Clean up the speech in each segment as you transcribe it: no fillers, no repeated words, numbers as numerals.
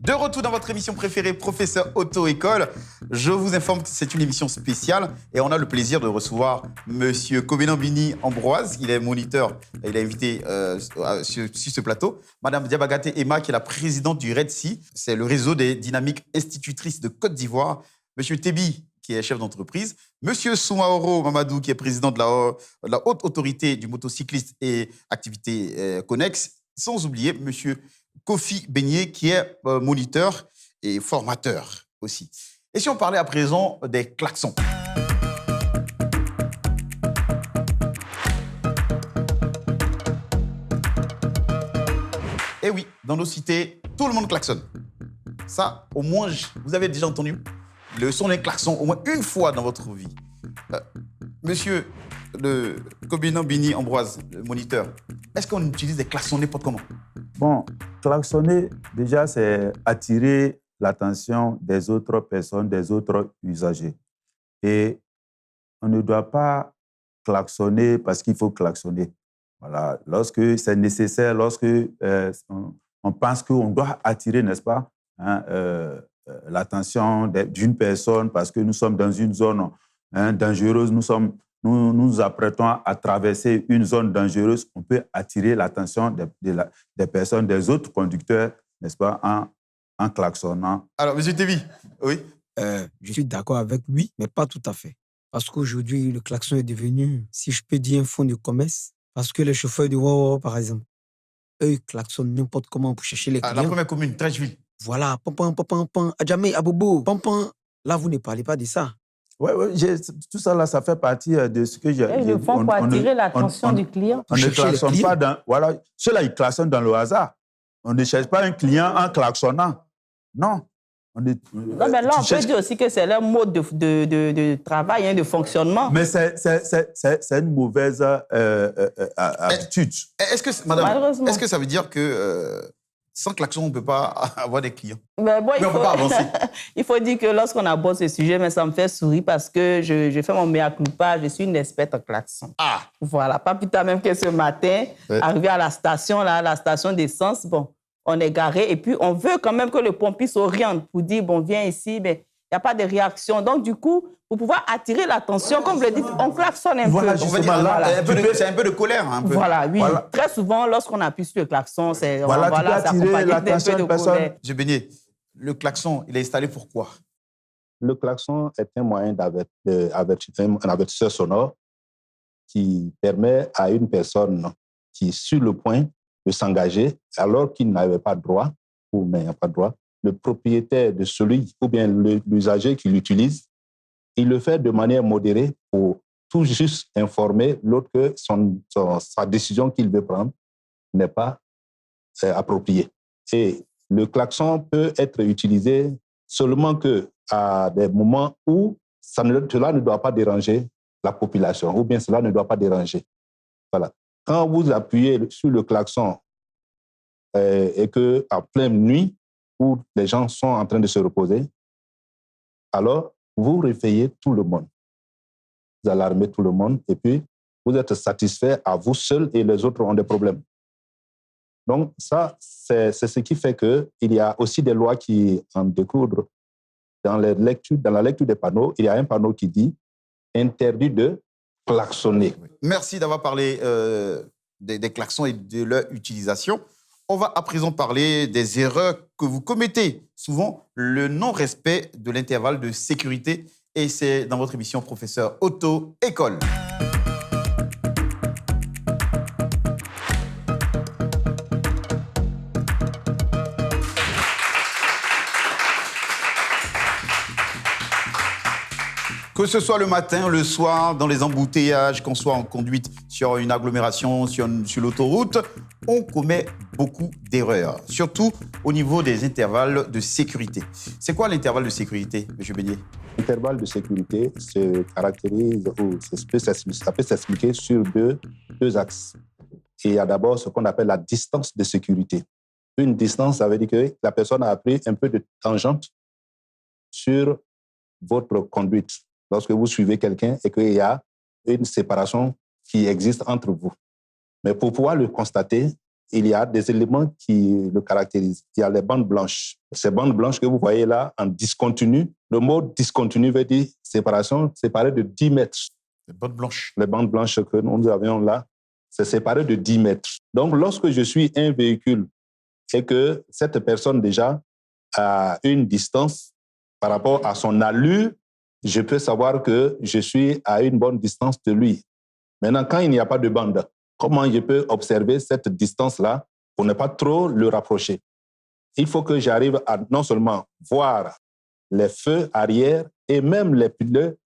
De retour dans votre émission préférée, Professeur Auto-École. Je vous informe que c'est une émission spéciale et on a le plaisir de recevoir Monsieur Cobenambini Bini Ambroise. Il est moniteur, il est invité sur ce plateau. Madame Diabagate Emma, qui est la présidente du REDSI, c'est le réseau des dynamiques institutrices de Côte d'Ivoire. Monsieur Tebi, qui est chef d'entreprise. Monsieur Soumaoro Mamadou, qui est président de la haute autorité du motocycliste et activités connexes. Sans oublier Monsieur Kofi Beignet, qui est moniteur et formateur aussi. Et si on parlait à présent des klaxons? Eh oui, dans nos cités, tout le monde klaxonne. Ça, au moins, vous avez déjà entendu le son des klaxons au moins une fois dans votre vie. Monsieur le Cobenambini Bini Ambroise, le moniteur, est-ce qu'on utilise des klaxons n'importe comment? Bon, klaxonner, déjà, c'est attirer l'attention des autres personnes, des autres usagers. Et on ne doit pas klaxonner parce qu'il faut klaxonner. Voilà. Lorsque c'est nécessaire, lorsque on pense qu'on doit attirer, n'est-ce pas, l'attention d'une personne parce que nous sommes dans une zone dangereuse, nous nous apprêtons à traverser une zone dangereuse, on peut attirer l'attention des personnes, des autres conducteurs, n'est-ce pas, en klaxonnant. Alors, M. Tebi, oui. Je suis d'accord avec lui, mais pas tout à fait. Parce qu'aujourd'hui, le klaxon est devenu, si je peux dire, un fonds de commerce. Parce que les chauffeurs de Wawa, par exemple, eux, ils klaxonnent n'importe comment pour chercher les clients. La première commune, Trècheville. Voilà, pam, Adjamé, Abobo, pam. Là, vous ne parlez pas de ça. Oui, tout ça, là, ça fait partie de ce que j'ai dit. Ils le font pour attirer l'attention du client. On ne klaxonne pas dans... Voilà, ceux-là, ils klaxonnent dans le hasard. On ne cherche pas un client en klaxonnant. Non. Non, mais là, on peut dire aussi que c'est leur mode de travail, de fonctionnement. Mais c'est une mauvaise habitude. Madame, est-ce que ça veut dire que sans klaxon, on ne peut pas avoir des clients? Mais bon, on ne peut pas avancer. Il faut dire que lorsqu'on aborde ce sujet, mais ça me fait sourire parce que je fais mon mea culpa, je suis une experte en klaxon. Ah! Voilà, pas plus tard même que ce matin, arrivé à la station, là, la station d'essence, bon, on est garé et puis on veut quand même que le pompier s'oriente pour dire, bon, viens ici, mais il n'y a pas de réaction. Donc, du coup, pour pouvoir attirer l'attention, comme vous le dites, on klaxonne un peu. C'est un peu de colère. Un peu. Voilà, oui. Voilà. Très souvent, lorsqu'on appuie sur le klaxon, c'est attirer l'attention de personne. M. Beignet, le klaxon, il est installé pour quoi? Le klaxon est un moyen un avertisseur sonore qui permet à une personne qui est sur le point de s'engager alors qu'il n'avait pas droit ou n'a pas droit. Le propriétaire de celui ou bien l'usager qui l'utilise, il le fait de manière modérée pour tout juste informer l'autre que sa décision qu'il veut prendre n'est pas appropriée. Et le klaxon peut être utilisé seulement à des moments où cela ne doit pas déranger la population ou bien cela ne doit pas déranger. Voilà. Quand vous appuyez sur le klaxon et qu'en pleine nuit, où les gens sont en train de se reposer, alors vous réveillez tout le monde. Vous alarmez tout le monde et puis vous êtes satisfait à vous seul et les autres ont des problèmes. Donc ça, c'est ce qui fait qu'il y a aussi des lois qui en découlent. Dans la lecture des panneaux, il y a un panneau qui dit « Interdit de klaxonner ». Merci d'avoir parlé des klaxons et de leur utilisation. On va à présent parler des erreurs que vous commettez. Souvent, le non-respect de l'intervalle de sécurité. Et c'est dans votre émission, Professeur Auto-École. Que ce soit le matin, le soir, dans les embouteillages, qu'on soit en conduite sur une agglomération, sur l'autoroute, on commet beaucoup d'erreurs, surtout au niveau des intervalles de sécurité. C'est quoi l'intervalle de sécurité, M. Beignet? L'intervalle de sécurité se caractérise, ou ça peut s'expliquer sur deux axes. Et il y a d'abord ce qu'on appelle la distance de sécurité. Une distance, ça veut dire que la personne a pris un peu de tangente sur votre conduite. Lorsque vous suivez quelqu'un et qu'il y a une séparation qui existe entre vous. Mais pour pouvoir le constater, il y a des éléments qui le caractérisent. Il y a les bandes blanches. Ces bandes blanches que vous voyez là, en discontinu, le mot discontinu veut dire séparation, séparée de 10 mètres. Les bandes blanches. Les bandes blanches que nous avions là, c'est séparé de 10 mètres. Donc, lorsque je suis un véhicule et que cette personne déjà a une distance par rapport à son allure, je peux savoir que je suis à une bonne distance de lui. Maintenant, quand il n'y a pas de bande, comment je peux observer cette distance-là pour ne pas trop le rapprocher? Il faut que j'arrive à non seulement voir les feux arrière et même les pneus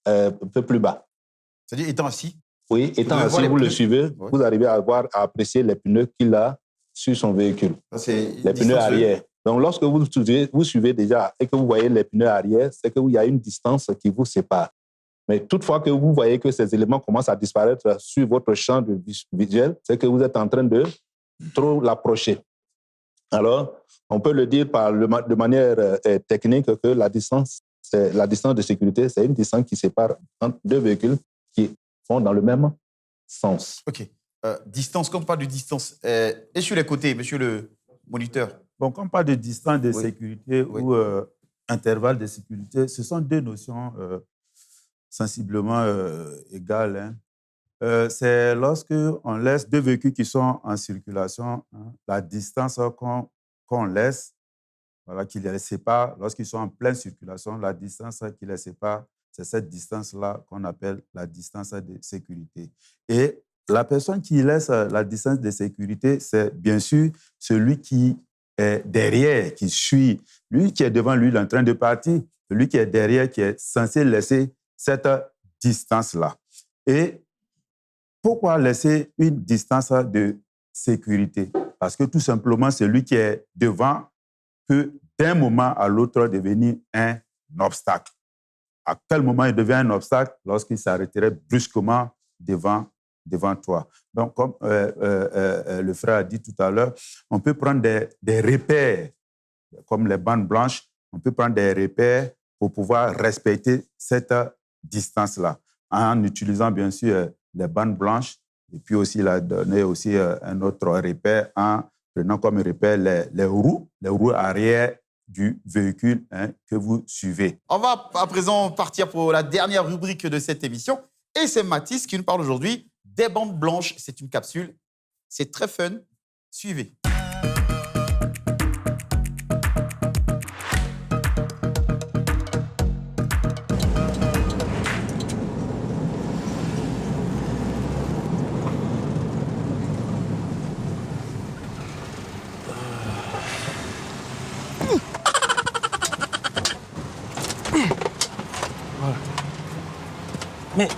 un peu plus bas. C'est-à-dire étant assis? Oui, étant assis, vous le suivez, vous arrivez à apprécier les pneus qu'il a sur son véhicule. Les pneus arrière. Donc, lorsque vous suivez déjà et que vous voyez les pneus arrière, c'est qu'il y a une distance qui vous sépare. Mais toutefois que vous voyez que ces éléments commencent à disparaître sur votre champ de visuel, c'est que vous êtes en train de trop l'approcher. Alors, on peut le dire de manière technique que la distance de sécurité, c'est une distance qui sépare entre deux véhicules qui vont dans le même sens. OK. Distance, comme pas de distance. Et sur les côtés, monsieur le moniteur? Bon, quand on parle de distance de sécurité ou intervalle de sécurité, ce sont deux notions sensiblement égales. C'est lorsque on laisse deux véhicules qui sont en circulation, la distance qu'on laisse, voilà, qui les sépare, lorsqu'ils sont en pleine circulation, la distance qui les sépare, c'est cette distance-là qu'on appelle la distance de sécurité. Et la personne qui laisse la distance de sécurité, c'est bien sûr celui qui est derrière, qui suit. Lui qui est devant, lui, il est en train de partir. Celui qui est derrière, qui est censé laisser cette distance-là. Et pourquoi laisser une distance de sécurité? Parce que tout simplement, celui qui est devant peut d'un moment à l'autre devenir un obstacle. À quel moment il devient un obstacle? Lorsqu'il s'arrêterait brusquement devant toi. Donc, comme le frère a dit tout à l'heure, on peut prendre des repères, comme les bandes blanches, on peut prendre des repères pour pouvoir respecter cette distance-là, en utilisant bien sûr les bandes blanches, et puis aussi il a donné aussi un autre repère en prenant comme repère les roues arrière du véhicule que vous suivez. On va à présent partir pour la dernière rubrique de cette émission, et c'est Mathis qui nous parle aujourd'hui des bandes blanches. C'est une capsule, c'est très fun. Suivez. Mais...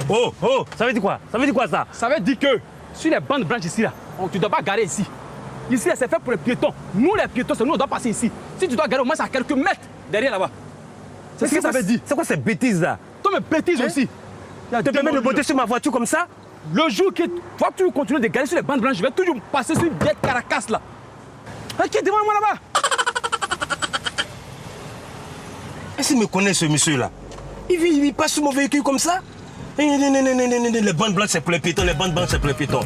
Oh, ça veut dire quoi? Ça veut dire quoi ça? Ça veut dire que sur les bandes blanches ici, là, tu ne dois pas garer ici. Ici, c'est fait pour les piétons. Nous, les piétons, c'est nous, on doit passer ici. Si tu dois garer au moins à quelques mètres derrière là-bas. C'est ce que ça veut dire. C'est quoi ces bêtises là? Toi, mes bêtises aussi. Tu te permets de monter sur ma voiture comme ça? Le jour que tu continues de garer sur les bandes blanches, je vais toujours passer sur une vieille caracasse là. Qui est devant moi là-bas? Est-ce qu'il me connaît ce monsieur là? Il passe sur mon véhicule comme ça? Les bandes blanches c'est pour les piétons, les bandes blanches c'est pour les piétons.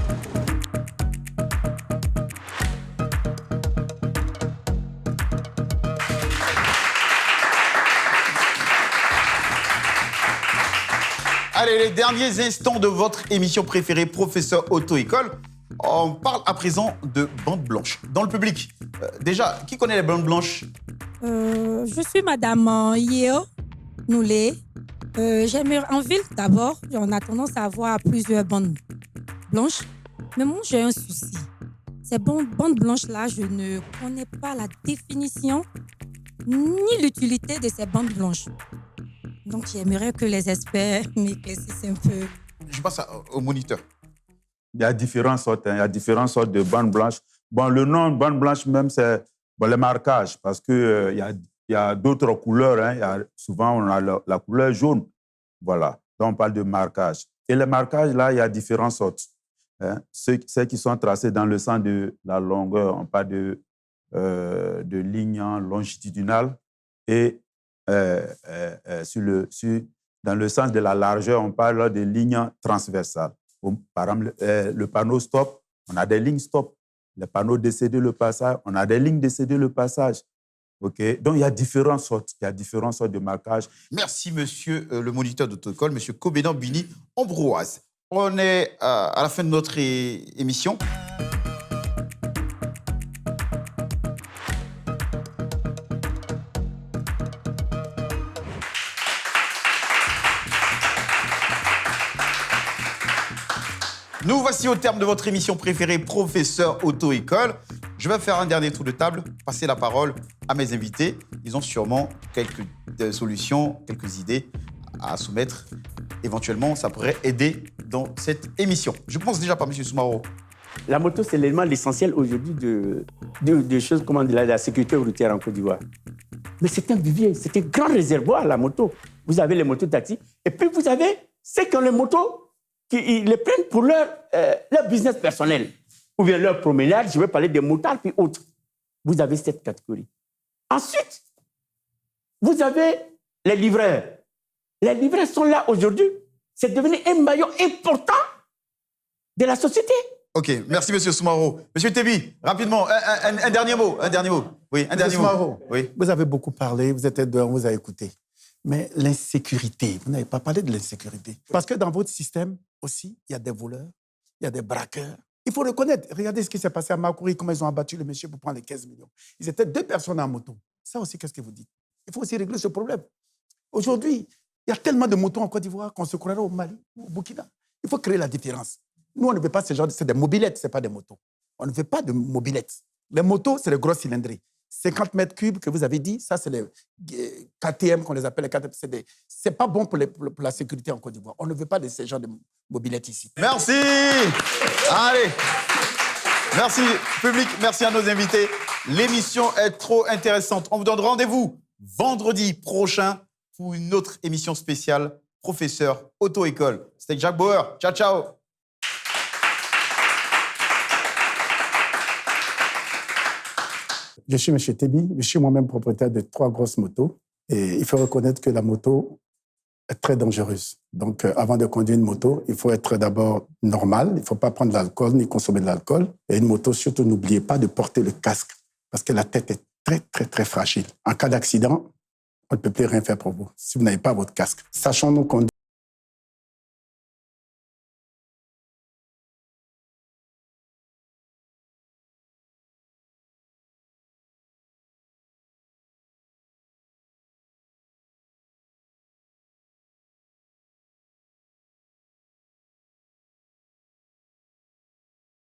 Allez, les derniers instants de votre émission préférée, Professeur Auto-École. On parle à présent de bandes blanches. Dans le public, déjà, qui connaît les bandes blanches? Je suis Madame Yeo Noulé. En ville, d'abord, on a tendance à avoir plusieurs bandes blanches. Mais moi, j'ai un souci. Ces bandes blanches-là, je ne connais pas la définition ni l'utilité de ces bandes blanches. Donc, j'aimerais que les experts m'éclaircissent un peu. Je passe au moniteur. Il y a différentes sortes, il y a différentes sortes de bandes blanches. Bon, le nom de bande blanche même, c'est les marquages, parce qu'il y a d'autres couleurs. Souvent, on a la couleur jaune. Voilà. Donc, on parle de marquage. Et les marquages, là, il y a différentes sortes. Ceux qui sont tracés dans le sens de la longueur, on parle de lignes longitudinales. Et dans le sens de la largeur, on parle de lignes transversales. Par exemple, le panneau stop, On a des lignes stop. Les panneaux décédés le passage. On a des lignes décédées le passage. OK? Donc, il y a différentes sortes. Il y a différentes sortes de marquages. Merci, monsieur le moniteur d'auto-école, monsieur Cobenant Bini Ambroise. On est à la fin de notre émission. Nous voici au terme de votre émission préférée, Professeur Auto-École. Je vais faire un dernier tour de table, passer la parole à mes invités. Ils ont sûrement quelques solutions, quelques idées à soumettre. Éventuellement, ça pourrait aider dans cette émission. Je commence déjà par M. Soumaro. La moto, c'est l'élément essentiel aujourd'hui de choses comme de la sécurité routière en Côte d'Ivoire. Mais c'est un vivier, c'est un grand réservoir, la moto. Vous avez les motos-taxis, et puis vous avez ceux qui ont les motos, qui les prennent pour leur business personnel, ou bien leur promenade, je vais parler des motards, puis autres. Vous avez cette catégorie. Ensuite, vous avez les livreurs. Les livreurs sont là aujourd'hui. C'est devenu un maillon important de la société. OK, merci, M. Soumaro. M. Tebi, rapidement, un dernier mot. Oui, un dernier mot. Oui. Vous avez beaucoup parlé, vous êtes dehors, vous avez écouté. Mais l'insécurité, vous n'avez pas parlé de l'insécurité. Parce que dans votre système aussi, il y a des voleurs, il y a des braqueurs. Il faut reconnaître. Regardez ce qui s'est passé à Makouri, comment ils ont abattu le monsieur pour prendre les 15 millions. Ils étaient 2 personnes en moto. Ça aussi, qu'est-ce que vous dites? Il faut aussi régler ce problème. Aujourd'hui, il y a tellement de motos en Côte d'Ivoire qu'on se croirait au Mali, au Burkina. Il faut créer la différence. Nous, on ne veut pas ce genre de... C'est des mobilettes, ce n'est pas des motos. On ne veut pas de mobilettes. Les motos, c'est les gros cylindrés. 50 mètres cubes que vous avez dit, ça, c'est les KTM qu'on les appelle. Les KTM, c'est pas bon pour la sécurité en Côte d'Ivoire. On ne veut pas de ce genre de mobilettes ici. Merci. Allez. Merci, public. Merci à nos invités. L'émission est trop intéressante. On vous donne rendez-vous vendredi prochain pour une autre émission spéciale Professeur Auto-École. C'était Jacques Bauer. Ciao, ciao. Je suis M. Tebi, je suis moi-même propriétaire de 3 grosses motos. Et il faut reconnaître que la moto est très dangereuse. Donc, avant de conduire une moto, il faut être d'abord normal. Il ne faut pas prendre de l'alcool ni consommer de l'alcool. Et une moto, surtout, n'oubliez pas de porter le casque parce que la tête est très, très, très fragile. En cas d'accident, on ne peut plus rien faire pour vous si vous n'avez pas votre casque. Sachons-nous conduire.